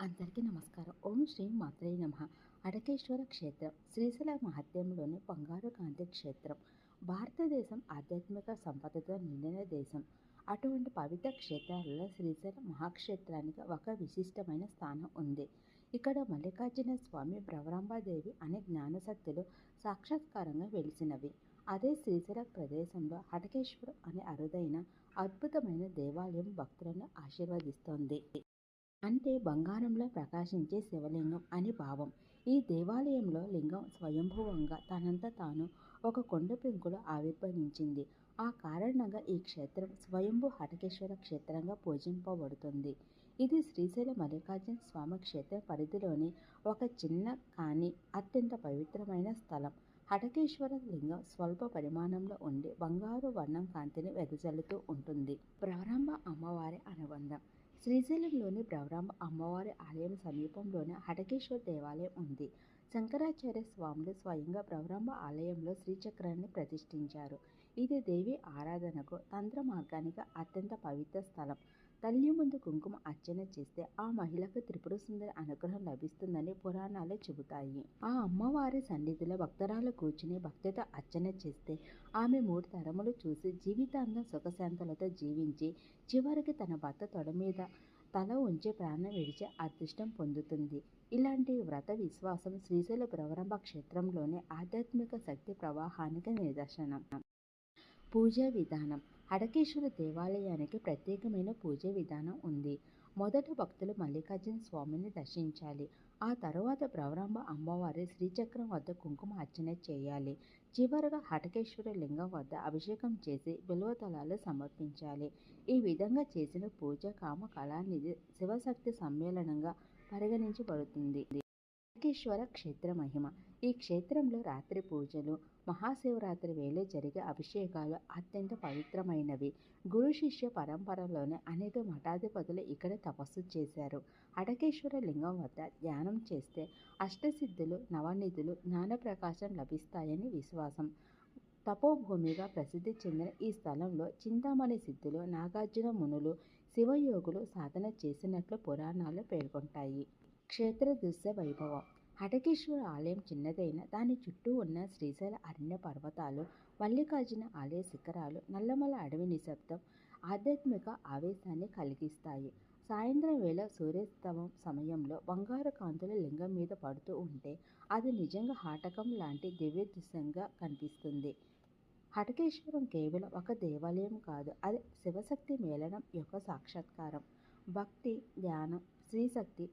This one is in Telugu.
అందరికీ నమస్కారం. ఓం శ్రీ మాత్రే నమః. అడకేశ్వర క్షేత్రం శ్రీశైల మహత్యంలోని బంగారు కాంతి క్షేత్రం. భారతదేశం ఆధ్యాత్మిక సంపదతో నిండిన దేశం. అటువంటి పవిత్ర క్షేత్రాలలో శ్రీశైల మహాక్షేత్రానికి ఒక విశిష్టమైన స్థానం ఉంది. ఇక్కడ మల్లికార్జున స్వామి, భ్రమరాంబాదేవి అనే జ్ఞానశక్తులు సాక్షాత్కారంగా వెలిసినవి. అదే శ్రీశైల ప్రదేశంలో హటకేశ్వరం అనే అరుదైన అద్భుతమైన దేవాలయం భక్తులను ఆశీర్వదిస్తోంది. అంటే బంగారంలో ప్రకాశించే శివలింగం అని భావం. ఈ దేవాలయంలో లింగం స్వయంభువంగా తనంత తాను ఒక కొండ పెంకులో ఆవిర్భవించింది. ఆ కారణంగా ఈ క్షేత్రం స్వయంభూ హటకేశ్వర క్షేత్రంగా పూజింపబడుతుంది. ఇది శ్రీశైల మల్లికార్జున స్వామి క్షేత్రం పరిధిలోని ఒక చిన్న కానీ అత్యంత పవిత్రమైన స్థలం. హటకేశ్వర లింగం స్వల్ప పరిమాణంలో ఉండి బంగారు వర్ణం కాంతిని వెదజల్లుతూ ఉంటుంది. భ్రమరాంబ అమ్మవారి అనుబంధం. శ్రీశైలంలోని భ్రమరాంబ అమ్మవారి ఆలయం సమీపంలోనే హటకేశ్వర దేవాలయం ఉంది. శంకరాచార్య స్వాములు స్వయంగా భ్రమరాంబ ఆలయంలో శ్రీచక్రాన్ని ప్రతిష్ఠించారు. ఇది దేవి ఆరాధనకు, తంత్ర మార్గానికి అత్యంత పవిత్ర స్థలం. తల్లి ముందు కుంకుమ అర్చన చేస్తే ఆ మహిళకు త్రిపుర సుందరి అనుగ్రహం లభిస్తుందని పురాణాలు చెబుతాయి. ఆ అమ్మవారి సన్నిధిలో భక్తురాలు కూర్చుని భక్తితో అర్చన చేస్తే ఆమె 3 తరములు చూసి జీవితాంతం సుఖశాంతులతో జీవించి చివరికి తన భర్త తొడ మీద తల ఉంచి ప్రాణం విడిచే అదృష్టం పొందుతుంది. ఇలాంటి వ్రత విశ్వాసం శ్రీశైల భ్రమరాంబ క్షేత్రంలోని ఆధ్యాత్మిక శక్తి ప్రవాహానికి నిదర్శనం. పూజా విధానం. హటకేశ్వర దేవాలయానికి ప్రత్యేకమైన పూజా విధానం ఉంది. మొదట భక్తులు మల్లికార్జున స్వామిని దర్శించాలి. ఆ తరువాత భ్రమరాంబ అమ్మవారి శ్రీచక్రం వద్ద కుంకుమ అర్చన చేయాలి. చివరగా హటకేశ్వర లింగం వద్ద అభిషేకం చేసి బిల్వదళాలు సమర్పించాలి. ఈ విధంగా చేసిన పూజ కామ కళానిధి శివశక్తి సమ్మేళనంగా పరిగణించబడుతుంది. హటకేశ్వర క్షేత్ర మహిమ. ఈ క్షేత్రంలో రాత్రి పూజలు, మహాశివరాత్రి వేళ జరిగే అభిషేకాలు అత్యంత పవిత్రమైనవి. గురు శిష్య పరంపరలోని అనేక మఠాధిపతులు ఇక్కడ తపస్సు చేశారు. హటకేశ్వర లింగం వద్ద ధ్యానం చేస్తే అష్టసిద్ధులు, నవనిధులు, జ్ఞానప్రకాశం లభిస్తాయని విశ్వాసం. తపోభూమిగా ప్రసిద్ధి చెందిన ఈ స్థలంలో చింతామణి సిద్ధులు, నాగార్జున మునులు, శివయోగులు సాధన చేసినట్లు పురాణాలు పేర్కొంటాయి. క్షేత్ర దృశ్య వైభవం. హటకేశ్వర ఆలయం చిన్నదైన దాని చుట్టూ ఉన్న శ్రీశైల అరణ్య పర్వతాలు, మల్లికార్జున ఆలయ శిఖరాలు, నల్లమల అడవి నిశ్శబ్దం ఆధ్యాత్మిక ఆవేశాన్ని కలిగిస్తాయి. సాయంత్రం వేళ సూర్యాస్తమం సమయంలో బంగారు కాంతులు లింగం మీద పడుతూ ఉంటే అది నిజంగా హాటకం లాంటి దివ్య దృశ్యంగా కనిపిస్తుంది. హటకేశ్వరం కేవలం ఒక దేవాలయం కాదు, అది శివశక్తి మేళనం యొక్క సాక్షాత్కారం. భక్తి, ధ్యానం, శ్రీశక్తి